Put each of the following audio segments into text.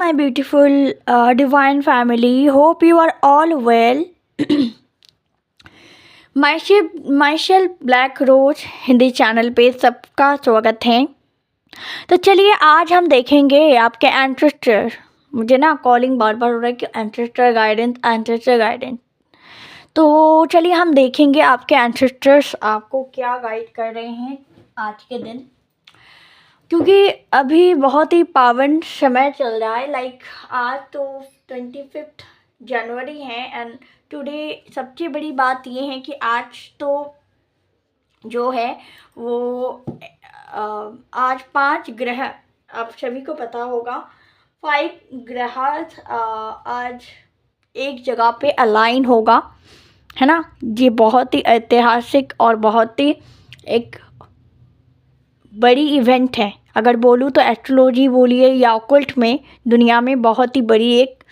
my beautiful divine family. Hope you are all well. Michelle Black Rose Hindi channel पे सबका स्वागत है। तो चलिए आज हम देखेंगे आपके एंसेस्टर। मुझे ना कॉलिंग बार बार हो रहा है कि एंसेस्टर गाइडेंस। तो चलिए हम देखेंगे आपके एंसेस्टर्स आपको क्या गाइड कर रहे हैं आज के दिन, क्योंकि अभी बहुत ही पावन समय चल रहा है। लाइक आज तो 25 जनवरी है एंड टुडे सबसे बड़ी बात ये है कि आज तो जो है वो आज 5 ग्रह, आप सभी को पता होगा 5 ग्रह आज एक जगह पे अलाइन होगा, है ना। ये बहुत ही ऐतिहासिक और बहुत ही एक बड़ी इवेंट है। अगर बोलूँ तो एस्ट्रोलॉजी बोलिए या ऑकल्ट में दुनिया में बहुत ही बड़ी एक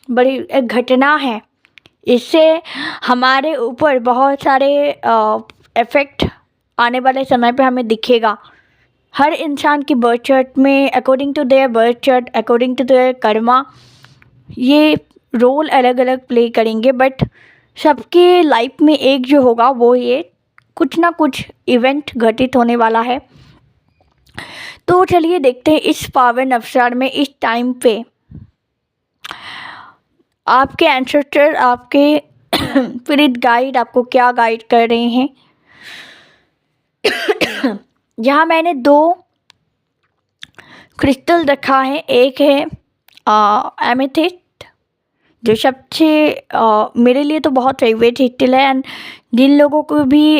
बड़ी एक घटना है। इससे हमारे ऊपर बहुत सारे इफ़ेक्ट आने वाले समय पे हमें दिखेगा। हर इंसान की बर्थ चार्ट में according to their birth chart, according to their karma, ये रोल अलग अलग प्ले करेंगे, बट सबके लाइफ में एक जो होगा वो ये कुछ ना कुछ इवेंट घटित होने वाला है। तो चलिए देखते हैं इस पावन अवसर में, इस टाइम पे आपके एंसेस्टर, आपके स्पिरिट गाइड आपको क्या गाइड कर रहे हैं। यहाँ मैंने 2 क्रिस्टल रखा है। एक है एमेथिस्ट, जो सबसे मेरे लिए तो बहुत फेवरेट क्रिस्टल है, एंड जिन लोगों को भी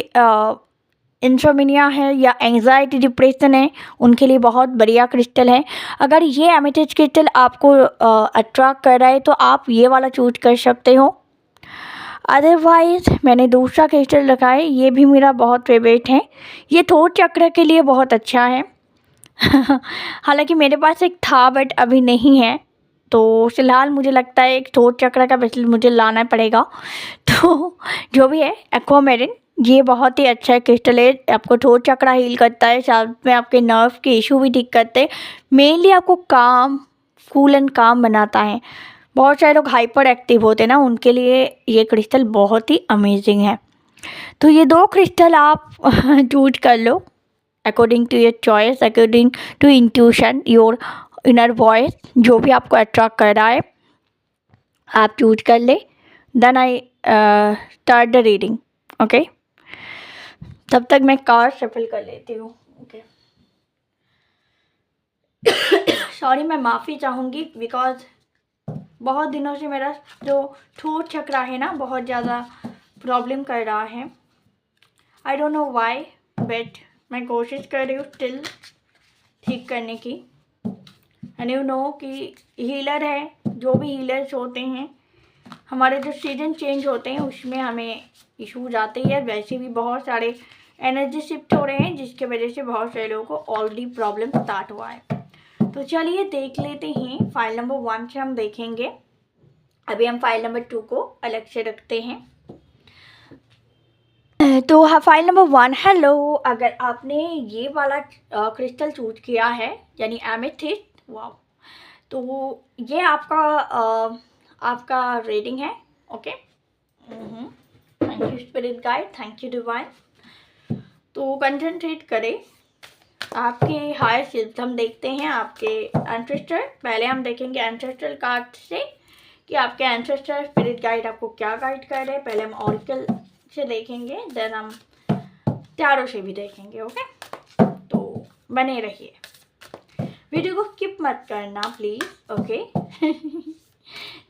इंसोमिनिया है या एंजाइटी डिप्रेशन है उनके लिए बहुत बढ़िया क्रिस्टल है। अगर ये एमेथिस्ट क्रिस्टल आपको अट्रैक्ट कर रहा है तो आप ये वाला चूज कर सकते हो। अदरवाइज़ मैंने दूसरा क्रिस्टल रखा है, ये भी मेरा बहुत फेवरेट है। ये थोट चक्र के लिए बहुत अच्छा है। हालांकि मेरे पास एक था बट अभी नहीं है, तो फ़िलहाल मुझे लगता है एक थोट चक्र का ब्रेसलेट मुझे लाना पड़ेगा। तो जो भी है, एक्वामेरिन ये बहुत ही अच्छा क्रिस्टल है। आपको थोट चक्र हील करता है, साथ में आपके नर्व के इशू भी ठीक करते हैं। मेनली आपको काम, कूल एंड काम बनाता है। बहुत सारे लोग हाइपर एक्टिव होते हैं ना, उनके लिए ये क्रिस्टल बहुत ही अमेजिंग है। तो ये 2 क्रिस्टल आप चूज कर लो according to your choice, according to intuition, your inner voice, जो भी आपको अट्रैक्ट कर रहा है आप चूज कर ले। Then I start the reading. Okay, तब तक मैं कार्ड शफल कर लेती हूँ। ओके, सॉरी, मैं माफ़ी चाहूँगी बिकॉज बहुत दिनों से मेरा जो थ्रोट चक्र है ना बहुत ज़्यादा प्रॉब्लम कर रहा है। I don't know why, but मैं कोशिश कर रही हूँ स्टिल ठीक करने की। एंड यू नो कि हीलर है, जो भी हीलर्स होते हैं, हमारे जो सीजन चेंज होते हैं उसमें हमें इशूज आते ही है। वैसे भी बहुत सारे एनर्जी शिफ्ट हो रहे हैं जिसकी वजह से बहुत सारे लोगों को ऑलरेडी प्रॉब्लम स्टार्ट हुआ है। तो चलिए देख लेते हैं। फाइल नंबर 1 से हम देखेंगे। अभी हम फाइल नंबर 2 को अलग से रखते हैं। तो फाइल नंबर 1, हेलो। अगर आपने ये वाला क्रिस्टल चूज किया है यानी एमेथिस्ट, वाओ, तो ये आपका रेटिंग है। Okay, thank you spirit guide, thank you divine. तो कंसंट्रेट करें आपके हायर सेल्फ। हम देखते हैं आपके एंसेस्टर। पहले हम देखेंगे एंसेस्टर कार्ड से कि आपके एंसेस्टर स्पिरिट गाइड आपको क्या गाइड कर रहे हैं। पहले हम ऑरिकल से देखेंगे, देन हम टैरो से भी देखेंगे। ओके, तो बने रहिए, वीडियो को स्किप मत करना प्लीज़। ओके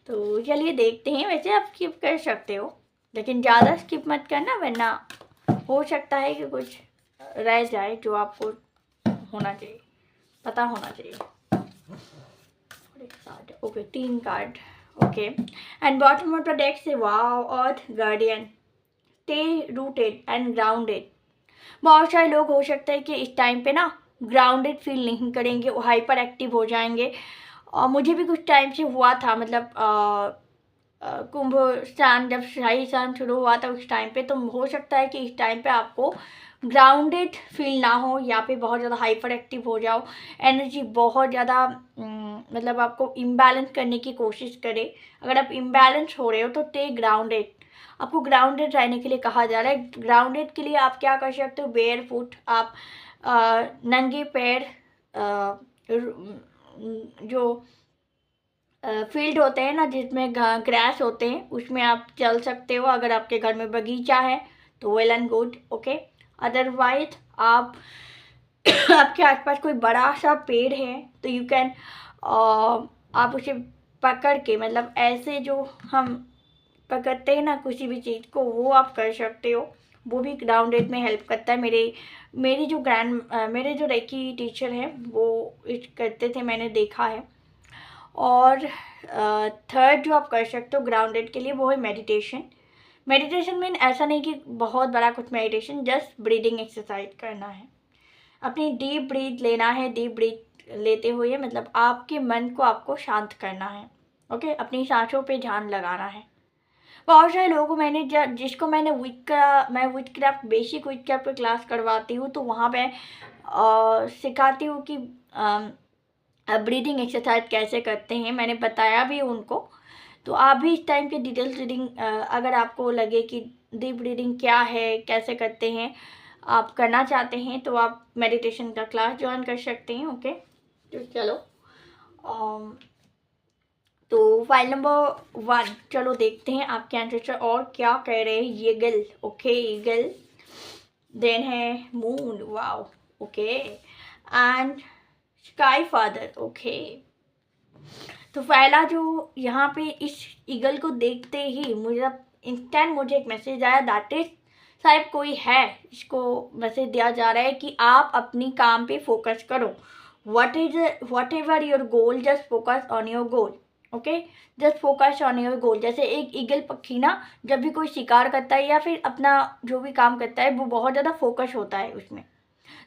तो चलिए देखते हैं। वैसे आप स्किप कर सकते हो लेकिन ज़्यादा स्किप मत करना, वरना हो सकता है कि कुछ रह जाए जो आपको होना चाहिए, पता होना चाहिए। Okay, 3 card. Okay, and bottom of the deck से wow, earth guardian, stay rooted and grounded. बहुत सारे लोग हो सकता है कि इस टाइम पे ना ग्राउंडेड फील नहीं करेंगे, वो हाइपर एक्टिव हो जाएंगे। और मुझे भी कुछ टाइम से हुआ था, मतलब कुंभ स्नान, जब शाही स्नान शुरू हुआ था उस टाइम पे। तो हो सकता है कि इस टाइम पे आपको ग्राउंडेड फील ना हो, या फिर बहुत ज़्यादा हाइपर एक्टिव हो जाओ, एनर्जी बहुत ज़्यादा मतलब आपको इम्बैलेंस करने की कोशिश करे। अगर आप इम्बैलेंस हो रहे हो तो टे ग्राउंडेड, आपको ग्राउंडेड रहने के लिए कहा जा रहा है। ग्राउंडेड के लिए आप क्या कर सकते हो, बेयर फुट, आप नंगे पैर जो फील्ड होते हैं ना जिसमें ग्रास होते हैं उसमें आप चल सकते हो। अगर आपके घर में बगीचा है तो well and good, okay. Otherwise आप आपके आसपास कोई बड़ा सा पेड़ है तो यू कैन आप उसे पकड़ के, मतलब ऐसे जो हम पकड़ते हैं ना किसी भी चीज़ को, वो आप कर सकते हो। वो भी ग्राउंडेड में हेल्प करता है। मेरे जो रेकी टीचर हैं वो करते थे, मैंने देखा है। और थर्ड जो आप कर सकते हो ग्राउंडेड के लिए वो है मेडिटेशन। मेडिटेशन में ऐसा नहीं कि बहुत बड़ा कुछ मेडिटेशन, जस्ट ब्रीदिंग एक्सरसाइज करना है। अपनी डीप ब्रीथ लेना है, डीप ब्रीथ लेते हुए मतलब आपके मन को आपको शांत करना है, ओके। अपनी सांसों पे ध्यान लगाना है। बहुत सारे लोगों को जिसको मैंने मैं विटक्राफ्ट बेसिक विटक्राफ्ट पे क्लास करवाती हूँ तो वहाँ पे सिखाती हूँ कि ब्रीदिंग एक्सरसाइज कैसे करते हैं, मैंने बताया भी उनको। तो आप भी इस टाइम के डिटेल्स रीडिंग, अगर आपको लगे कि डीप ब्रीदिंग क्या है, कैसे करते हैं, आप करना चाहते हैं तो आप मेडिटेशन का क्लास ज्वाइन कर सकते हैं, ओके। तो चलो तो फाइल नंबर 1 चलो देखते हैं आपके आंसर और क्या कह रहे हैं। Eagle, okay, eagle. देन है moon, wow, okay, and sky father, okay. तो पहला जो यहाँ पे इस ईगल को देखते ही मुझे एक मैसेज आया, दैट इज शायद कोई है, इसको मैसेज दिया जा रहा है कि आप अपनी काम पे फोकस करो। What ever your goal, just focus on your goal, okay. Just focus on your goal. जैसे एक ईगल पक्षी ना जब भी कोई शिकार करता है या फिर अपना जो भी काम करता है वो बहुत ज़्यादा फोकस होता है उसमें।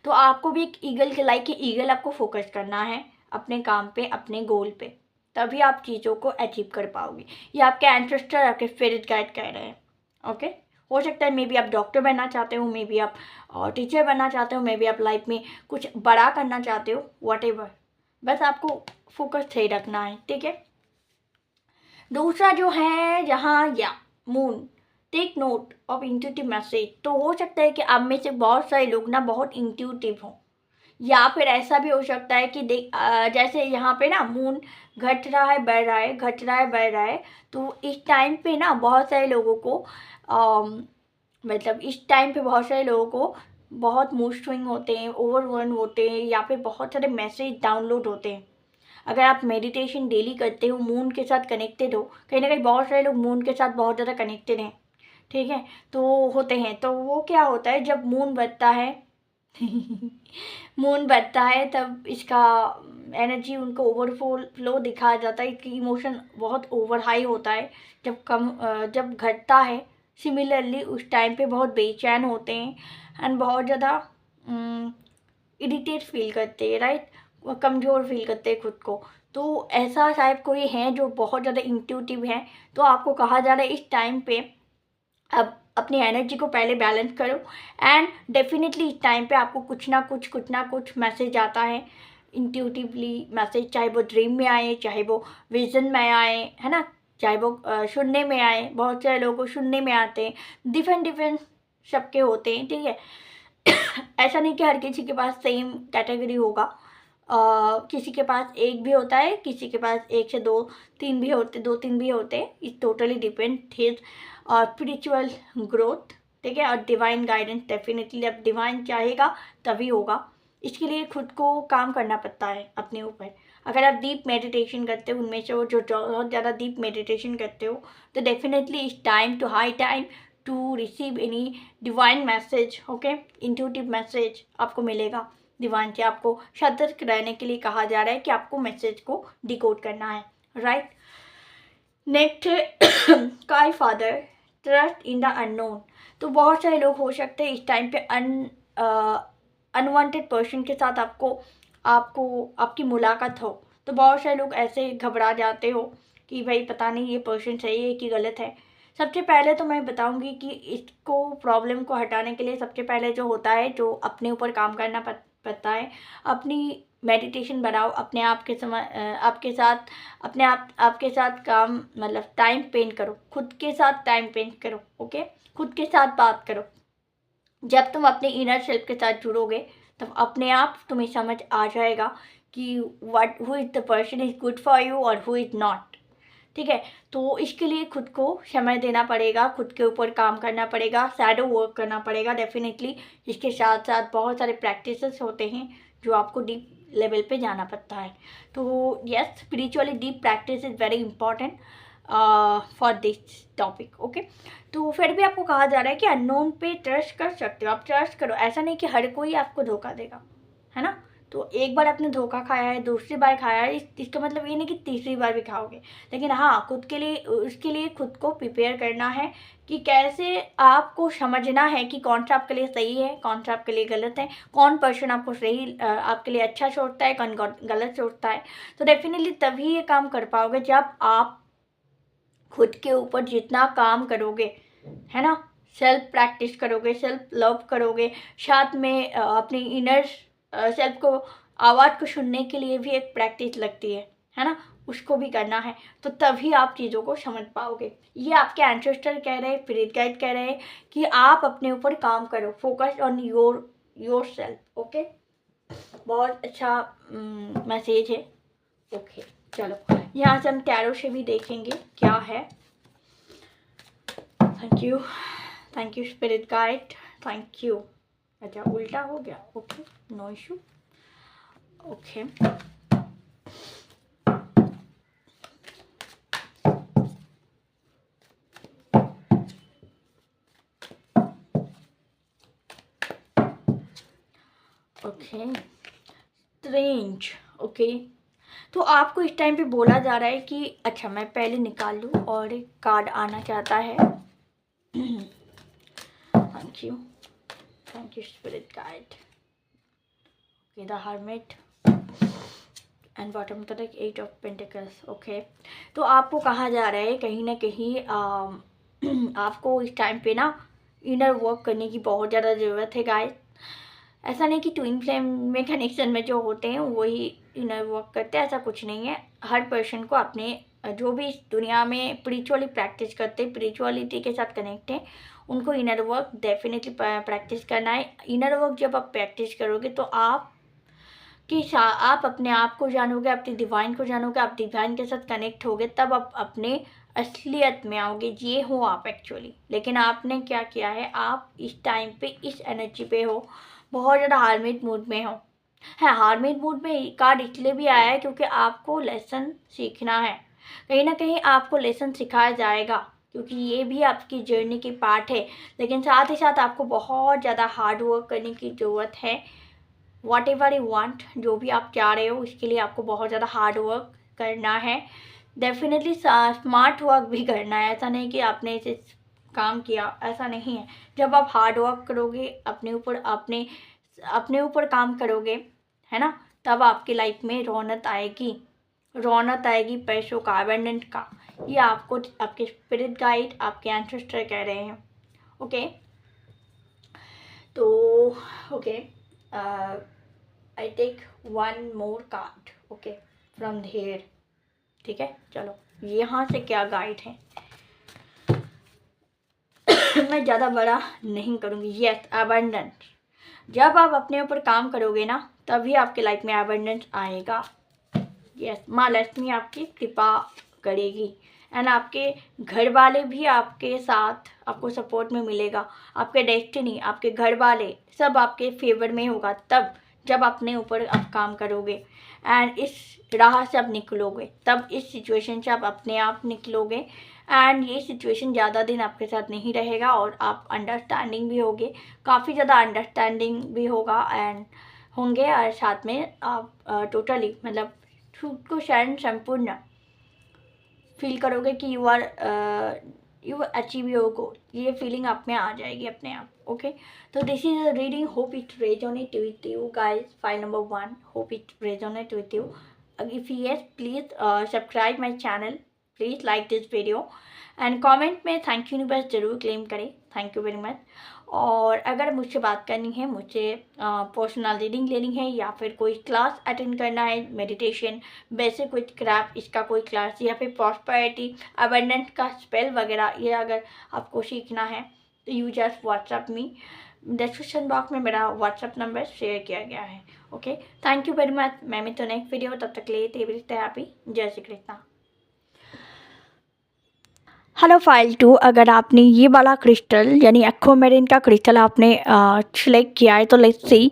तो आपको भी एक ईगल के लाइक ईगल आपको फोकस करना है अपने काम पे, अपने गोल पे, तभी आप चीज़ों को अचीव कर पाओगे। ये आपके एंसेस्टर, आपके स्पिरिट गाइड कह रहे हैं, ओके। हो सकता है मे बी आप डॉक्टर बनना चाहते हो, मे बी आप टीचर बनना चाहते हो, मे बी आप लाइफ में कुछ बड़ा करना चाहते हो, व्हाटएवर, बस आपको फोकस सही रखना है, ठीक है। दूसरा जो है यहाँ या moon, take note of intuitive message. तो हो सकता है कि आप में से बहुत सारे लोग ना बहुत इंट्यूटिव हों, या फिर ऐसा भी हो सकता है कि जैसे यहाँ पे ना मून घट रहा है बढ़ रहा है, घट रहा है बढ़ रहा है। तो इस टाइम पे ना बहुत सारे लोगों को मतलब इस टाइम पे बहुत सारे लोगों को बहुत मूड स्विंग होते हैं, ओवरवेल्म होते हैं, या फिर बहुत सारे मैसेज डाउनलोड होते हैं। अगर आप मेडिटेशन डेली करते हो, मून के साथ कनेक्टेड हो, कहीं ना कहीं बहुत सारे लोग मून के साथ बहुत ज़्यादा कनेक्टेड हैं, ठीक है, तो होते हैं। तो वो क्या होता है जब मून बढ़ता है मून बढ़ता है तब इसका एनर्जी उनको ओवरफ्लो दिखाया जाता है, इसकी इमोशन बहुत ओवर हाई होता है। जब घटता है सिमिलरली उस टाइम पे बहुत बेचैन होते हैं एंड बहुत ज़्यादा इरिटेट फील करते हैं, राइट, कमज़ोर फील करते हैं खुद को। तो ऐसा शायद कोई है जो बहुत ज़्यादा इंट्यूटिव है। तो आपको कहा जा रहा है इस टाइम पे अब अपनी एनर्जी को पहले बैलेंस करो, एंड डेफिनेटली इस टाइम पे आपको कुछ ना कुछ मैसेज आता है, इंट्यूटिवली मैसेज, चाहे वो ड्रीम में आए, चाहे वो विजन में आए, है ना, चाहे वो सुनने में आए। बहुत सारे लोगों को सुनने में आते हैं, डिफरेंट सबके होते हैं, ठीक है। ऐसा नहीं कि हर किसी के पास सेम कैटेगरी होगा। किसी के पास एक भी होता है, किसी के पास एक से दो तीन भी होते हैं। It totally depend his spiritual growth, ठीक है। और डिवाइन गाइडेंस, डेफिनेटली अब डिवाइन चाहेगा तभी होगा। इसके लिए खुद को काम करना पड़ता है अपने ऊपर। अगर आप डीप मेडिटेशन करते हो, उनमें से वो जो बहुत ज़्यादा डीप मेडिटेशन करते हो, तो definitely it's time to high time to receive any divine message, okay. Intuitive message आपको मिलेगा डिवाइन से। आपको सतर्क रहने के लिए कहा जा रहा है कि आपको मैसेज को डिकोड करना है, right. Next sky father, trust in the unknown. तो बहुत सारे लोग हो सकते हैं इस टाइम पे अनवांटेड पर्सन के साथ आपकी मुलाकात हो। तो बहुत सारे लोग ऐसे घबरा जाते हो कि भाई पता नहीं ये पर्सन सही है कि गलत है। सबसे पहले तो मैं बताऊंगी कि इसको प्रॉब्लम को हटाने के लिए सबसे पहले जो होता है, जो अपने ऊपर काम करना पड़ता है, अपनी मेडिटेशन बनाओ, अपने आप के समय आपके साथ आपके साथ काम मतलब टाइम स्पेंड करो, खुद के साथ टाइम स्पेंड करो। ओके, खुद के साथ बात करो। जब तुम अपने इनर सेल्फ के साथ जुड़ोगे तब अपने आप तुम्हें समझ आ जाएगा कि what who is the person is good for you और हु इज़ नॉट। ठीक है, तो इसके लिए खुद को समय देना पड़ेगा, खुद के ऊपर काम करना पड़ेगा, शैडो वर्क करना पड़ेगा डेफिनेटली। इसके साथ साथ बहुत सारे प्रैक्टिसेस होते हैं जो आपको डीप लेवल पे जाना पड़ता है। तो yes, spiritually deep practice is very important for this topic. Okay, तो फिर भी आपको कहा जा रहा है कि अननोन पे ट्रस्ट कर सकते हो, आप ट्रस्ट करो। ऐसा नहीं कि हर कोई आपको धोखा देगा, है ना। तो एक बार आपने धोखा खाया है, दूसरी बार खाया है, इसका मतलब ये नहीं कि तीसरी बार भी खाओगे। लेकिन हाँ, खुद के लिए उसके लिए खुद को प्रिपेयर करना है कि कैसे आपको समझना है कि कौन सा आपके लिए सही है, कौन सा आपके लिए गलत है, कौन पर्सन आपको सही आपके लिए अच्छा सोचता है, कौन गलत सोचता है। तो डेफिनेटली तभी ये काम कर पाओगे जब आप खुद के ऊपर जितना काम करोगे, है ना, सेल्फ प्रैक्टिस करोगे, सेल्फ लव करोगे, साथ में अपनी इनर सेल्फ को आवाज़ को सुनने के लिए भी एक प्रैक्टिस लगती है ना, उसको भी करना है। तो तभी आप चीज़ों को समझ पाओगे। ये आपके एंसेस्टर कह रहे हैं, स्पिरिट गाइड कह रहे हैं कि आप अपने ऊपर काम करो, focus on your self. Okay, बहुत अच्छा मैसेज है। ओके, चलो यहाँ से हम टैरो से भी देखेंगे क्या है। Thank you spirit guide, thank you. अच्छा, उल्टा हो गया। Okay, no issue. Okay, okay, strange. Okay, तो आपको इस टाइम पे बोला जा रहा है कि अच्छा, मैं पहले निकाल लूँ और एक कार्ड आना चाहता है। Thank you spirit guide. Okay, the hermit and bottom तक 8 ऑफ पेंटिकल्स। ओके, तो आपको कहा जा रहा है कहीं ना कहीं आपको इस टाइम पे ना इनर वर्क करने की बहुत ज़्यादा ज़रूरत है गाइस। ऐसा नहीं कि ट्विन फ्लेम में कनेक्शन में जो होते हैं वही इनर वर्क करते हैं, ऐसा कुछ नहीं है। हर पर्सन को अपने जो भी इस दुनिया में स्पिरिचुअली प्रैक्टिस करते हैं, स्पिरिचुअलिटी के साथ कनेक्ट हैं, उनको इनर वर्क डेफिनेटली प्रैक्टिस करना है। इनर वर्क जब आप प्रैक्टिस करोगे तो आप अपने आप को जानोगे, अपनी डिवाइन को जानोगे, आप डिवाइन के साथ कनेक्ट होगे, तब आप अपने असलियत में आओगे। ये हो आप एक्चुअली। लेकिन आपने क्या किया है, आप इस टाइम पे इस एनर्जी पे हो, बहुत ज़्यादा हार्मिट मूड में हो। हाँ, हार्मिट मूड में कार्ड इसलिए भी आया है क्योंकि आपको लेसन सीखना है। कहीं ना कहीं आपको लेसन सिखाया जाएगा क्योंकि ये भी आपकी जर्नी की पार्ट है। लेकिन साथ ही साथ आपको बहुत ज़्यादा हार्ड वर्क करने की ज़रूरत है। वॉट एवर यू वांट, जो भी आप चाह रहे हो उसके लिए आपको बहुत ज़्यादा हार्ड वर्क करना है। डेफिनेटली स्मार्ट वर्क भी करना है। ऐसा नहीं कि आपने इसे काम किया, ऐसा नहीं है। जब आप हार्ड वर्क करोगे, अपने ऊपर काम करोगे, है ना, तब आपकी लाइफ में रौनक आएगी पैसों का, अबंडेंट का। ये आपको आपके स्पिरिट गाइड, आपके एंसेस्टर कह रहे हैं। ओके, तो okay, I take one more card. Okay, from here. ठीक है, चलो यहाँ से क्या गाइड है। मैं ज़्यादा बड़ा नहीं करूँगी। Yes, abundance. जब आप अपने ऊपर काम करोगे ना, तभी आपके लाइफ में अबंडेंस आएगा। यस, माँ लक्ष्मी आपकी कृपा करेगी एंड आपके घर वाले भी आपके साथ, आपको सपोर्ट में मिलेगा। आपके डेस्टिनी, आपके घर वाले सब आपके फेवर में होगा तब जब अपने ऊपर आप काम करोगे एंड इस राह से आप निकलोगे, तब इस सिचुएशन से आप अपने आप निकलोगे एंड ये सिचुएशन ज़्यादा दिन आपके साथ नहीं रहेगा और आप अंडरस्टैंडिंग भी होगे, काफ़ी ज़्यादा अंडरस्टैंडिंग भी होगा एंड होंगे। और साथ में आप टोटली मतलब खुद को संपूर्ण फील करोगे कि यू अचीव योर गोल। ये फीलिंग आप में आ जाएगी अपने आप। ओके, तो this is a reading, hope it resonate with you guys. File number 1, hope it resonate with you. If yes, please subscribe my channel, please like this video and comment में thank universe जरूर claim करें। Thank you very much. और अगर मुझसे बात करनी है, मुझसे पर्सनल रीडिंग लेनी है या फिर कोई क्लास अटेंड करना है, मेडिटेशन, बेसिक विद क्रैफ्ट, इसका कोई क्लास, या फिर प्रॉस्पेरिटी अबंडेंस का स्पेल वगैरह, ये अगर आपको सीखना है तो you just WhatsApp me. Description box में मेरा व्हाट्सएप नंबर शेयर किया गया है। Okay, thank you very much. मैं मिलती हूँ नेक्स्ट वीडियो, तब तक लिए हैप्पी। जय श्री कृष्णा। हेलो फाइल 2, अगर आपने ये वाला क्रिस्टल यानी एक्वामेरिन का क्रिस्टल आपने सिलेक्ट किया है तो लेट्स सी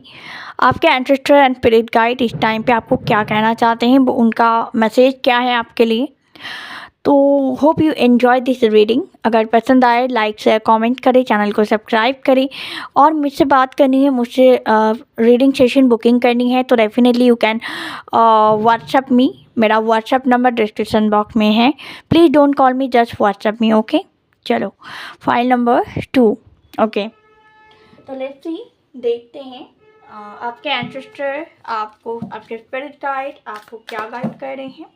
आपके एंसेस्टर एंड स्पिरिट गाइड इस टाइम पे आपको क्या कहना चाहते हैं, उनका मैसेज क्या है आपके लिए। तो hope you enjoy this reading. अगर पसंद आए लाइक शेयर कमेंट करें, चैनल को सब्सक्राइब करें, और मुझसे बात करनी है, मुझसे रीडिंग सेशन बुकिंग करनी है तो definitely you can WhatsApp me. मेरा व्हाट्सएप नंबर डिस्क्रिप्शन बॉक्स में है। Please don't call me, just WhatsApp me. Okay, चलो फाइल नंबर 2। ओके, तो लेट्स सी, देखते हैं आपके एंसेस्टर आपको, आपके स्पिरिट गाइड आपको क्या गाइड कर रहे हैं।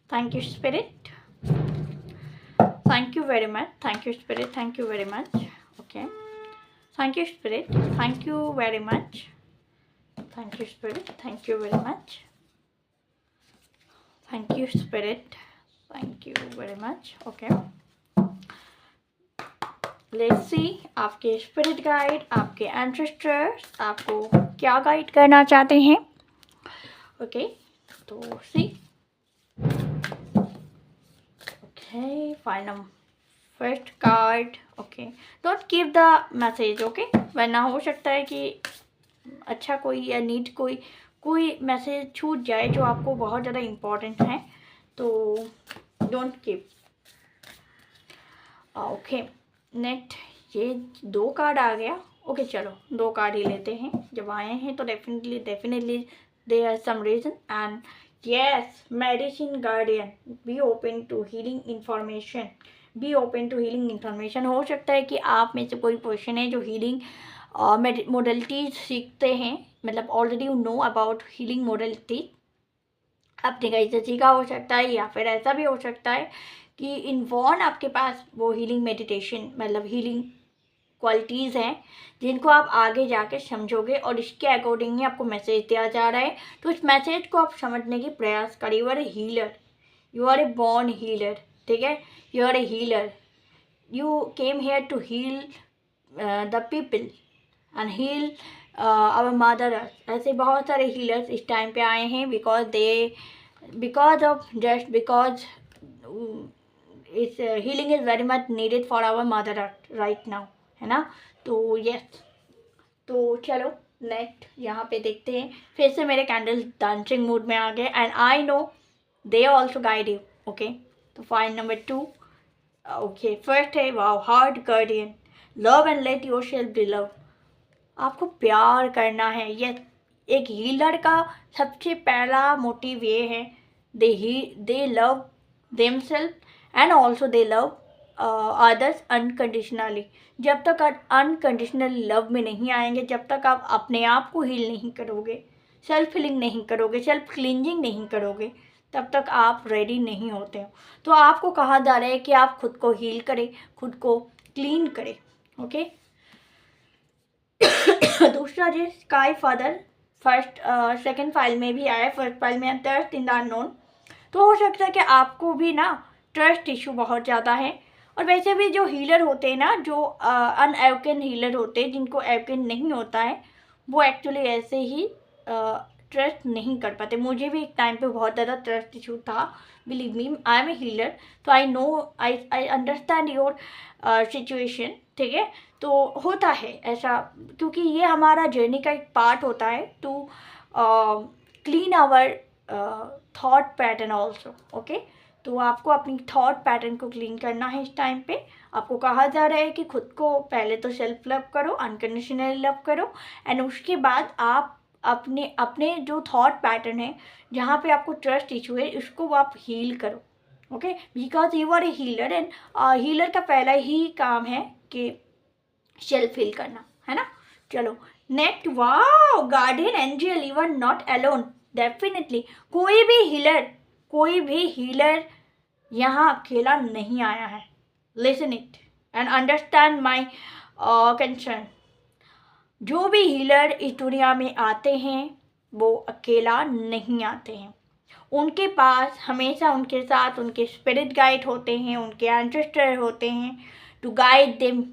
Thank you spirit, thank you very much, thank you spirit, thank you very much. Okay, thank you spirit, thank you very much, thank you spirit, thank you very much, thank you spirit, thank you very much. Okay, let's see आपके spirit guide, आपके ancestors आपको क्या guide करना चाहते हैं। Okay, तो सी okay, file number first card. Okay, don't give the message. Okay, वरना हो सकता है कि अच्छा कोई या नीड कोई मैसेज छूट जाए जो आपको बहुत ज़्यादा इम्पोर्टेंट है, तो डोंट गिव। ओके, नेक्स्ट ये 2 कार्ड आ गया। ओके, चलो 2 कार्ड ही लेते हैं, जब आए हैं तो definitely there are some reason. And yes, medicine guardian, be open to healing information, be open to healing information। हो सकता है कि आप में से कोई पर्सन है जो हीलिंग मोडलिटीज सीखते हैं, मतलब already you know about healing modality, आपने कहीं से सीखा हो सकता है, या फिर ऐसा भी हो सकता है कि इनवॉर्न आपके पास वो हीलिंग मेडिटेशन मतलब हीलिंग क्वालिटीज़ हैं जिनको आप आगे जाके समझोगे, और इसके अकॉर्डिंग ही आपको मैसेज दिया जा रहा है। तो इस मैसेज को आप समझने की प्रयास करिए। You are a healer, you are a born healer, ठीक है, you are a healer, you came here to heal the people and heal our mother earth. ऐसे बहुत सारे हीलर्स इस टाइम पे आए हैं बिकॉज इस healing is very much needed for our mother earth right now, है ना। तो यस, तो चलो नेक्स्ट यहाँ पे देखते हैं। फिर से मेरे कैंडल्स डांसिंग मूड में आ गए, and I know they also guide you. Okay, तो फाइल नंबर 2। ओके, फर्स्ट है wow, heart guardian, love and let yourself be love. आपको प्यार करना है। ये एक हीलर का सबसे पहला मोटिव ये है, they love themselves and also they love others unconditionally. जब तक आप अनकंडीशनल लव में नहीं आएंगे, जब तक आप अपने आप को हील नहीं करोगे, सेल्फ हीलिंग नहीं करोगे, सेल्फ क्लींजिंग नहीं करोगे, तब तक आप रेडी नहीं होते हो। तो आपको कहा जा रहा है कि आप खुद को हील करें, खुद को क्लीन करें। ओके, दूसरा जो sky father first second file में भी आया, फर्स्ट फाइल में ट्रस्ट इन द अननोन। तो हो सकता है कि आपको भी ना ट्रस्ट इशू बहुत ज़्यादा है, और वैसे भी जो हीलर होते हैं ना, जो अनएवकन हीलर होते हैं, जिनको एवकन नहीं होता है, वो एक्चुअली ऐसे ही ट्रस्ट नहीं कर पाते। मुझे भी एक टाइम पे बहुत ज़्यादा ट्रस्ट इशू था, believe me, I am a healer, तो I know, I understand your situation, ठीक है। तो होता है ऐसा, क्योंकि ये हमारा जर्नी का एक पार्ट होता है to clean our thought pattern also. Okay, तो आपको अपनी थॉट पैटर्न को क्लीन करना है। इस टाइम पे आपको कहा जा रहा है कि खुद को पहले तो सेल्फ लव करो, अनकंडीशनली लव करो, एंड उसके बाद आप अपने जो थॉट पैटर्न है, जहाँ पे आपको ट्रस्ट इशू है, उसको आप हील करो। Okay, because you are a healer, and healer का पहला ही काम है कि सेल्फ हील करना, है ना। चलो next, wow, guardian angel, you are not alone. Definitely कोई भी हीलर यहाँ अकेला नहीं आया है। Listen it and understand my concern. जो भी हीलर इस दुनिया में आते हैं वो अकेला नहीं आते हैं, उनके पास हमेशा उनके साथ उनके स्पिरिट गाइड होते हैं, उनके एंसेस्टर होते हैं to guide them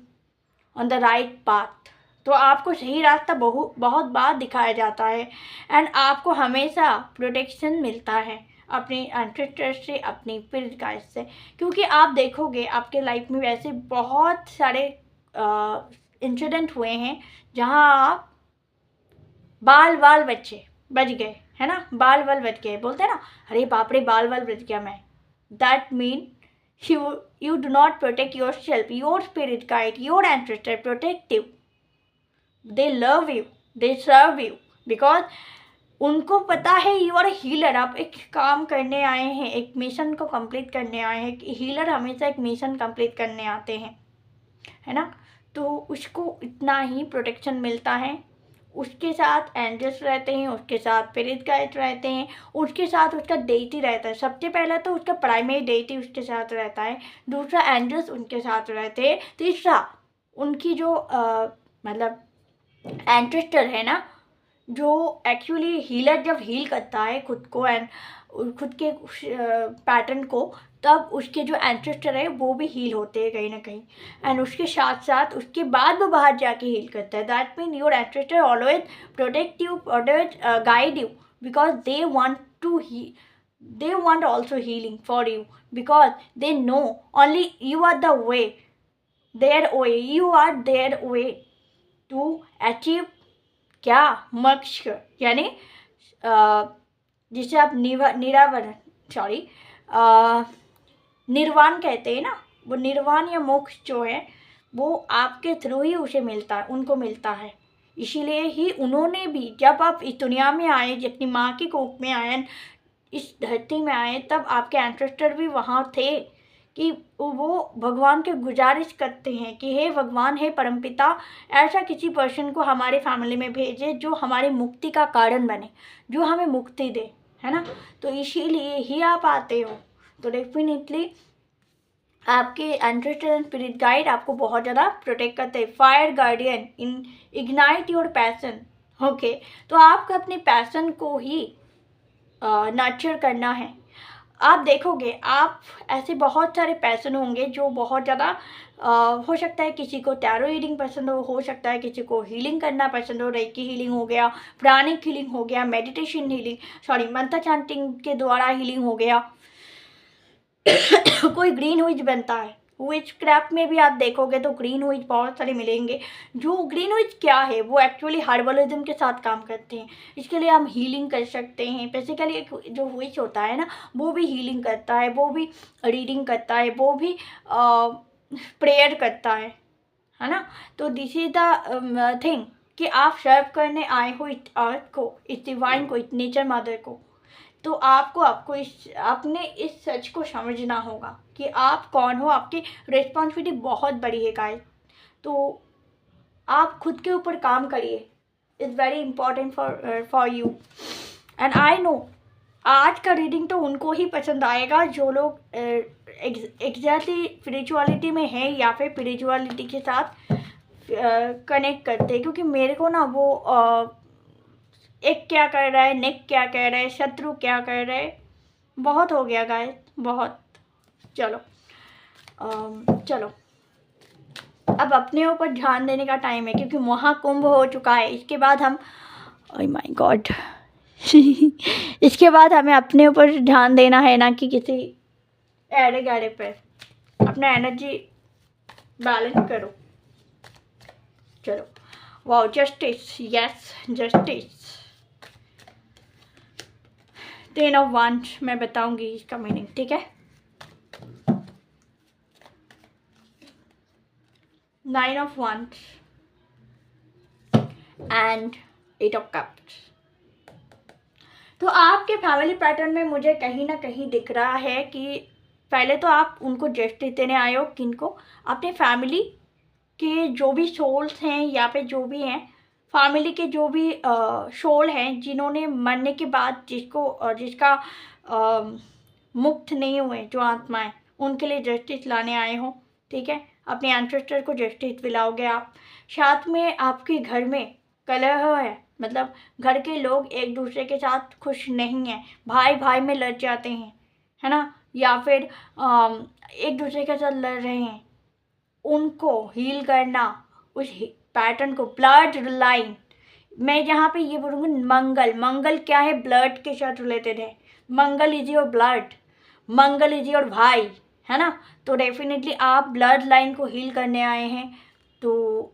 on the right path. तो आपको सही रास्ता बहुत बार दिखाया जाता है एंड आपको हमेशा प्रोटेक्शन मिलता है अपने एंसेस्टर से, अपनी स्पिरिट गाइड से। क्योंकि आप देखोगे आपके लाइफ में वैसे बहुत सारे इंसिडेंट हुए हैं जहाँ आप बाल बच्चे बच गए, है ना, बाल बच गए, बोलते हैं ना, अरे बाप रे बाल बच गया मैं। That mean you do not protect yourself, your spirit guide, your ancestor protect you, they love you, they serve you, because उनको पता है यू आर हीलर। आप एक काम करने आए हैं, एक मिशन को कंप्लीट करने आए हैं। हीलर हमेशा एक मिशन कंप्लीट करने आते हैं, है ना, तो उसको इतना ही प्रोटेक्शन मिलता है। उसके साथ एंजल्स रहते हैं, उसके साथ स्पिरिट गाइड रहते हैं, उसके साथ उसका डेटी रहता है। सबसे पहला तो उसका प्राइमरी डेटी उसके साथ रहता है, दूसरा एंजल्स उनके साथ रहते हैं, तीसरा उनकी जो मतलब एंसेस्टर है ना, जो एक्चुअली हीलर जब हील करता है खुद को एंड खुद के पैटर्न को, तब उसके जो एंसेस्टर है वो भी हील होते हैं कहीं ना कहीं, एंड उसके साथ साथ उसके बाद वो बाहर जाके हील करता है। That mean your ancestor always protect you, always guide you, because they want to they want also healing for you, because they know only you are the way, their way, you are their way to achieve क्या मोक्ष, यानी जिसे आप निर्वाण कहते हैं ना, वो निर्वाण या मोक्ष जो है वो आपके थ्रू ही उसे मिलता है, उनको मिलता है। इसीलिए ही उन्होंने भी, जब आप इस दुनिया में आए, अपनी माँ की कोख में आए, इस धरती में आए, तब आपके एंसेस्टर भी वहाँ थे कि वो भगवान के गुजारिश करते हैं कि हे भगवान, हे परमपिता, ऐसा किसी पर्सन को हमारे फैमिली में भेजे जो हमारी मुक्ति का कारण बने, जो हमें मुक्ति दे, है ना। तो इसीलिए ही आप आते हो। तो डेफिनेटली आपके एंसेस्टर एंड स्पिरिट गाइड आपको बहुत ज़्यादा प्रोटेक्ट करते हैं। Fire guardian in ignite your passion. Okay, तो आपको अपने पैसन को ही नर्चर करना है। आप देखोगे आप ऐसे बहुत सारे पैसन होंगे जो बहुत ज़्यादा हो सकता है किसी को टैरो रीडिंग पसंद हो सकता है किसी को हीलिंग करना पसंद हो, रेकी हीलिंग हो गया, प्राणिक हीलिंग हो गया, मेडिटेशन हीलिंग, मंत्र चैंटिंग के द्वारा हीलिंग हो गया। कोई ग्रीन विच बनता है, विच क्राफ्ट में भी आप देखोगे तो ग्रीन विच बहुत सारे मिलेंगे। जो ग्रीन विच क्या है, वो एक्चुअली हर्बलिज्म के साथ काम करते हैं। इसके लिए हम हीलिंग कर सकते हैं। बेसिकली एक जो विच होता है ना, वो भी हीलिंग करता है, वो भी रीडिंग करता है, वो भी प्रेयर करता है ना। तो दिस इज द थिंग कि आप सर्व करने आए हो इस अर्थ को, इस डिवाइन को, इस नेचर मदर को। तो आपको आपने इस सच को समझना होगा कि आप कौन हो। आपकी रिस्पॉन्सिबिलिटी बहुत बड़ी है गाइस। तो आप खुद के ऊपर काम करिए, it's very important for you. And I no आज का रीडिंग तो उनको ही पसंद आएगा जो लोग एग्जैक्टली स्पिरिचुअलिटी में है या फिर स्पिरिचुअलिटी के साथ कनेक्ट करते हैं। क्योंकि मेरे को ना वो एक क्या कर रहा है, नेक क्या कह रहा है, शत्रु क्या कर रहा है, बहुत हो गया गाइस, बहुत। चलो चलो अब अपने ऊपर ध्यान देने का टाइम है, क्योंकि महाकुंभ हो चुका है। इसके बाद हम, ओह माय गॉड, इसके बाद हमें अपने ऊपर ध्यान देना है, ना कि किसी एड़े गहरे पे। अपना एनर्जी बैलेंस करो। चलो, wow, justice, yes justice, 10 of Wands मैं बताऊंगी इसका मीनिंग, ठीक है। 9 of Wands and 8 of Cups। तो आपके फैमिली पैटर्न में मुझे कहीं ना कहीं दिख रहा है कि पहले तो आप उनको जस्टिस देने आए हो। किनको? अपने फैमिली के जो भी सोल्स हैं या फिर जो भी हैं, फैमिली के जो भी सोल हैं जिन्होंने मरने के बाद जिसका मुक्त नहीं हुए, जो आत्माएं, उनके लिए जस्टिस लाने आए हो, ठीक है, अपने एंसेस्टर को जस्टिस दिलाओगे आप। साथ में आपके घर में कलह है, मतलब घर के लोग एक दूसरे के साथ खुश नहीं हैं, भाई भाई में लड़ जाते हैं, है ना, या फिर एक दूसरे के साथ लड़ रहे हैं, उनको हील करना, उस पैटर्न को, ब्लड लाइन, मैं यहाँ पे ये बोलूँगी, मंगल क्या है, ब्लड के साथ रिलेटेड है। Mangal is your blood, Mangal is your bhai, है ना। तो डेफिनेटली आप ब्लड लाइन को हील करने आए हैं, तो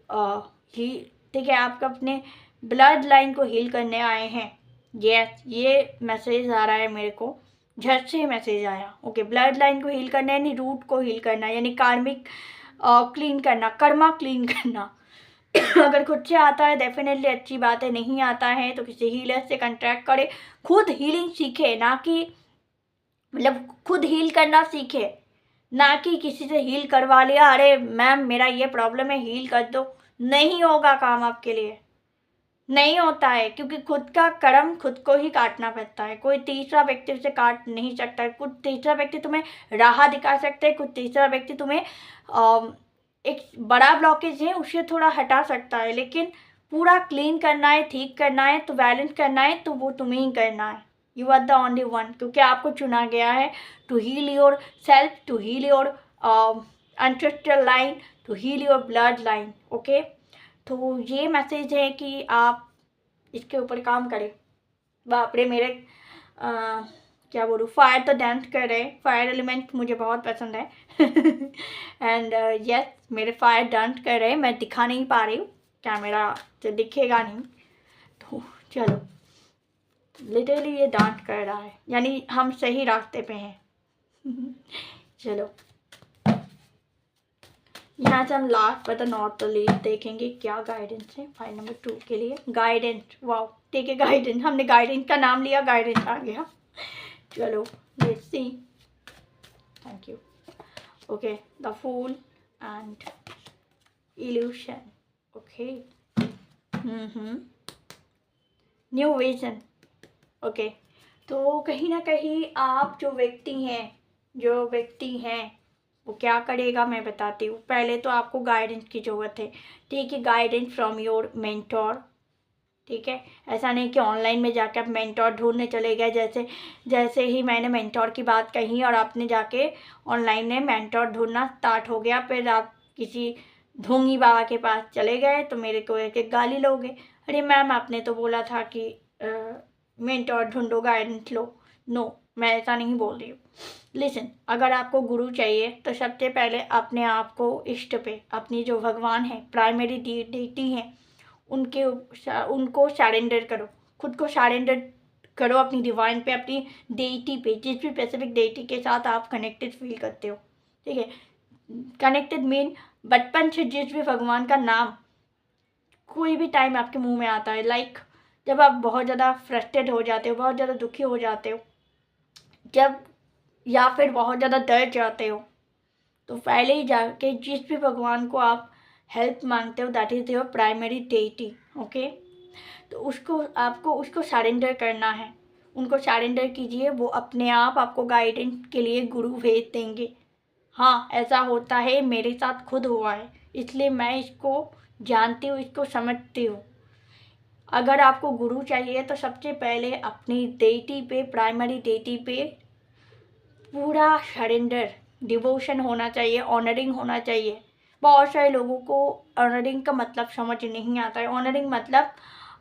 ही ठीक है, आप अपने ब्लड लाइन को हील करने आए हैं। यस, ये मैसेज आ रहा है मेरे को, झट से मैसेज आया। ओके, ब्लड लाइन को हील करना यानी रूट को हील करना, यानी कार्मिक क्लीन करना, कर्मा क्लीन करना। अगर खुद से आता है डेफिनेटली अच्छी बात है, नहीं आता है तो किसी हीलर से कॉन्ट्रैक्ट करे, खुद हीलिंग सीखे, ना कि मतलब खुद हील करना सीखे, ना कि किसी से हील करवा लिया, अरे मैम मेरा ये प्रॉब्लम है हील कर दो, नहीं होगा काम आपके लिए, नहीं होता है, क्योंकि खुद का कर्म खुद को ही काटना पड़ता है। कोई तीसरा व्यक्ति उसे काट नहीं सकता है। कुछ तीसरा व्यक्ति तुम्हें राह दिखा सकते हैं, कुछ तीसरा व्यक्ति तुम्हें एक बड़ा ब्लॉकेज है उसे थोड़ा हटा सकता है, लेकिन पूरा क्लीन करना है, ठीक करना है, तो बैलेंस करना है, तो वो तुम्हें ही करना है। You are the only one, क्योंकि आपको चुना गया है to heal yourself, to heal your ancestral line, to heal your bloodline. Okay, तो ये मैसेज है कि आप इसके ऊपर काम करें। बाप रे, मेरे क्या बोलूँ, फायर तो डांस कर रहे हैं, फायर एलिमेंट मुझे बहुत पसंद है। एंड यस, मेरे फायर डांस कर रहे हैं, मैं दिखा नहीं पा रही हूँ, कैमरा तो दिखेगा नहीं, तो चलो, लिटरली ये डांस कर रहा है, यानी हम सही रास्ते पे हैं। चलो, यहाँ से हम last but not the least देखेंगे क्या गाइडेंस है फाइल नंबर 2 के लिए। गाइडेंस, वाओ, ठीक है, गाइडेंस, हमने गाइडेंस का नाम लिया, गाइडेंस आ गया। चलो, let's see, thank you. Okay, the fool and illusion. Okay, new vision. Okay, तो कहीं ना कहीं आप जो व्यक्ति हैं वो क्या करेगा मैं बताती हूँ। पहले तो आपको गाइडेंस की ज़रूरत है, ठीक है, गाइडेंस फ्रॉम योर मेंटोर, ठीक है। ऐसा नहीं कि ऑनलाइन में जाकर आप मेंटोर ढूंढने चले गए, जैसे ही मैंने मेंटोर की बात कही और आपने जाके ऑनलाइन में मेंटोर ढूंढना स्टार्ट हो गया, फिर आप किसी ढोंगी बाबा के पास चले गए तो मेरे को एक गाली लोगे, अरे मैम आपने तो बोला था कि मेंटोर ढूंढो, गाइडेंस लो। नो, मैं ऐसा नहीं बोल रही हूँ। लिसन, अगर आपको गुरु चाहिए तो सबसे पहले अपने आप को इष्ट पे, अपनी जो भगवान है, प्राइमरी डीटी हैं, उनको सरेंडर करो, खुद को सरेंडर करो अपनी डिवाइन पे, अपनी डेटी पे, जिस भी स्पेसिफिक डेटी के साथ आप कनेक्टेड फील करते हो, ठीक है। कनेक्टेड मीन बचपन से जिस भी भगवान का नाम कोई भी टाइम आपके मुंह में आता है, लाइक जब आप बहुत ज़्यादा फ्रस्ट्रेट हो जाते हो, बहुत ज़्यादा दुखी हो जाते हो, जब या फिर बहुत ज़्यादा डर जाते हो, तो पहले ही जाके जिस भी भगवान को आप हेल्प मांगते हो, that is your primary deity. Okay, तो आपको उसको सरेंडर करना है, उनको सरेंडर कीजिए, वो अपने आप आपको गाइडेंस के लिए गुरु भेज देंगे। हाँ, ऐसा होता है, मेरे साथ खुद हुआ है, इसलिए मैं इसको जानती हूँ, इसको समझती हूँ। अगर आपको गुरु चाहिए तो सबसे पहले अपनी डेटी पे, प्राइमरी डेटी पे पूरा सरेंडर, डिवोशन होना चाहिए, ऑनरिंग होना चाहिए। बहुत सारे लोगों को ऑनरिंग का मतलब समझ नहीं आता है। ऑनरिंग मतलब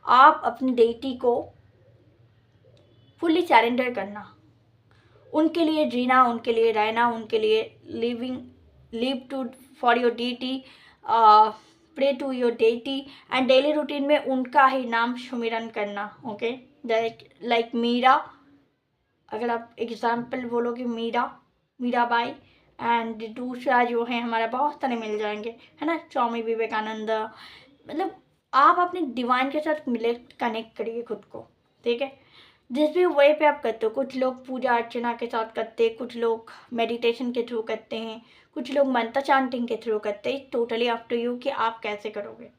आप अपनी डेटी को फुल्ली सरेंडर करना, उनके लिए जीना, उनके लिए रहना, उनके लिए live to for your deity, pray to your deity, and daily routine में उनका ही नाम सुमिरन करना। ओके, लाइक मीरा, अगर आप एग्जाम्पल बोलोगे मीराबाई, एंड दूसरा जो है हमारा बहुत सारे मिल जाएंगे, है ना, स्वामी विवेकानंद। मतलब आप अपने डिवाइन के साथ कनेक्ट करिए खुद को, ठीक है, जिस भी वे पे आप करते हो। कुछ लोग पूजा अर्चना के साथ करते हैं, कुछ लोग मेडिटेशन के थ्रू करते हैं, कुछ लोग मंत्र चांटिंग के थ्रू करते हैं। टोटली अप टू यू कि आप कैसे करोगे।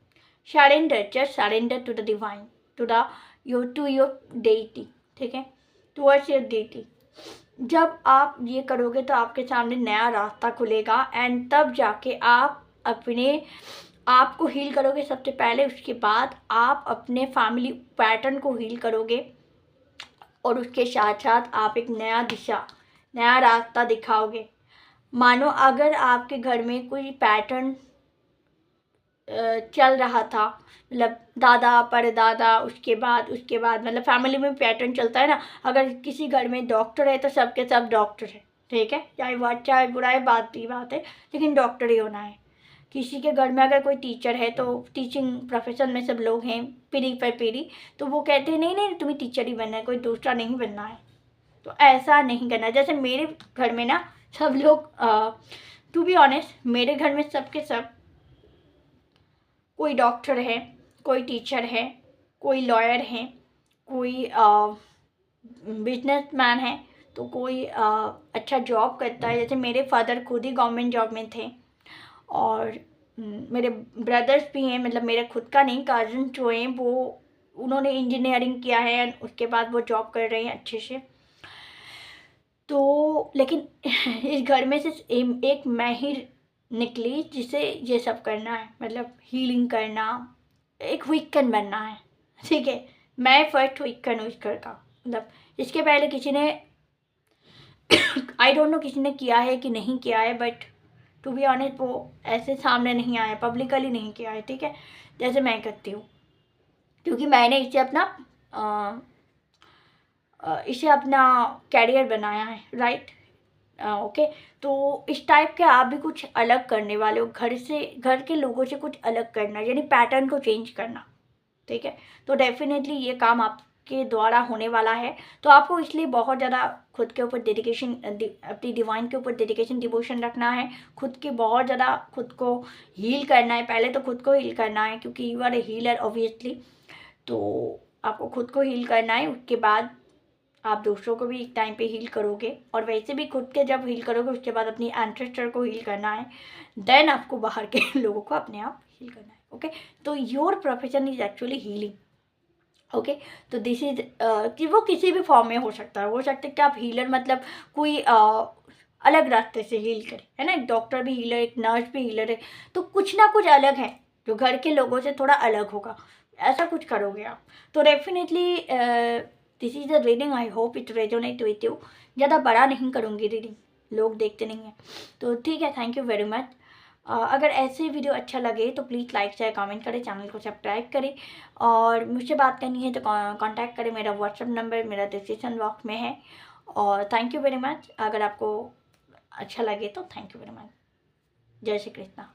Surrender, just surrender to the divine, to your deity, ठीक है, टुवर्ड्स योर डेटी। जब आप ये करोगे तो आपके सामने नया रास्ता खुलेगा एंड तब जाके आप अपने आप को हील करोगे सबसे पहले। उसके बाद आप अपने फैमिली पैटर्न को हील करोगे और उसके साथ साथ आप एक नया दिशा, नया रास्ता दिखाओगे। मानो अगर आपके घर में कोई पैटर्न चल रहा था, मतलब दादा परदादा, उसके बाद मतलब फैमिली में पैटर्न चलता है ना। अगर किसी घर में डॉक्टर है तो सबके सब डॉक्टर है, ठीक है, चाहे वो अच्छा है बुरा है बात की बात है, लेकिन डॉक्टर ही होना है। किसी के घर में अगर कोई टीचर है तो टीचिंग प्रोफेशन में सब लोग हैं पीढ़ी पर पीढ़ी, तो वो कहते हैं नहीं नहीं तुम्हें टीचर ही बनना है, कोई दूसरा नहीं बनना है। तो ऐसा नहीं करना। जैसे मेरे घर में ना सब लोग, टू बी ऑनेस्ट, मेरे घर में सबके सब कोई डॉक्टर है, कोई टीचर है, कोई लॉयर है, कोई बिजनेसमैन है, तो कोई अच्छा जॉब करता है। जैसे मेरे फादर खुद ही गवर्नमेंट जॉब में थे और मेरे ब्रदर्स भी हैं, मतलब मेरे खुद का नहीं, कज़न जो हैं वो उन्होंने इंजीनियरिंग किया है and उसके बाद वो जॉब कर रहे हैं अच्छे से। तो लेकिन इस घर में से एक मैं ही निकली जिसे ये सब करना है, मतलब हीलिंग करना, एक वीकन बनना है, ठीक है। मैं फर्स्ट वीकन हूँ इस घर का, मतलब इसके पहले किसी ने आई डोंट नो किसी ने किया है कि नहीं किया है, बट टू बी ऑनेस्ट वो ऐसे सामने नहीं आया, पब्लिकली नहीं किया है, ठीक है, जैसे मैं करती हूँ। क्योंकि मैंने इसे अपना कैरियर बनाया है, राइट। ओके। तो इस टाइप के आप भी कुछ अलग करने वाले हो, घर के लोगों से कुछ अलग करना, यानी पैटर्न को चेंज करना, ठीक है। तो डेफिनेटली ये काम आपके द्वारा होने वाला है। तो आपको इसलिए बहुत ज़्यादा खुद के ऊपर डेडिकेशन, अपनी डिवाइन के ऊपर डेडिकेशन डिवोशन रखना है। खुद के बहुत ज़्यादा खुद को हील करना है। पहले तो खुद को हील करना है क्योंकि you are a healer obviously. तो आपको खुद को हील करना है, उसके बाद आप दूसरों को भी एक टाइम पे हील करोगे। और वैसे भी खुद के जब हील करोगे उसके बाद अपनी एंसेस्टर को हील करना है, देन आपको बाहर के लोगों को अपने आप हील करना है। ओके। तो your profession is actually healing. Okay. तो दिस इज कि वो किसी भी फॉर्म में हो सकता है कि आप हीलर मतलब कोई अलग रास्ते से हील करे, है ना। एक डॉक्टर भी हीलर, एक नर्स भी हीलर है, तो कुछ ना कुछ अलग है जो घर के लोगों से थोड़ा अलग होगा, ऐसा कुछ करोगे आप। तो definitely this is the reading, I hope it resonate with you. ज़्यादा बड़ा नहीं करूँगी रीडिंग, लोग देखते नहीं हैं, तो ठीक है। Thank you very much. अगर ऐसे वीडियो अच्छा लगे तो प्लीज़ लाइक शेयर कमेंट करें, चैनल को सब्सक्राइब करें और मुझसे बात करनी है तो कांटेक्ट करें। मेरा व्हाट्सएप नंबर मेरा डिस्क्रिप्शन बॉक्स में है। और थैंक यू वेरी मच। अगर आपको अच्छा लगे तो थैंक यू वेरी मच। जय श्री कृष्णा।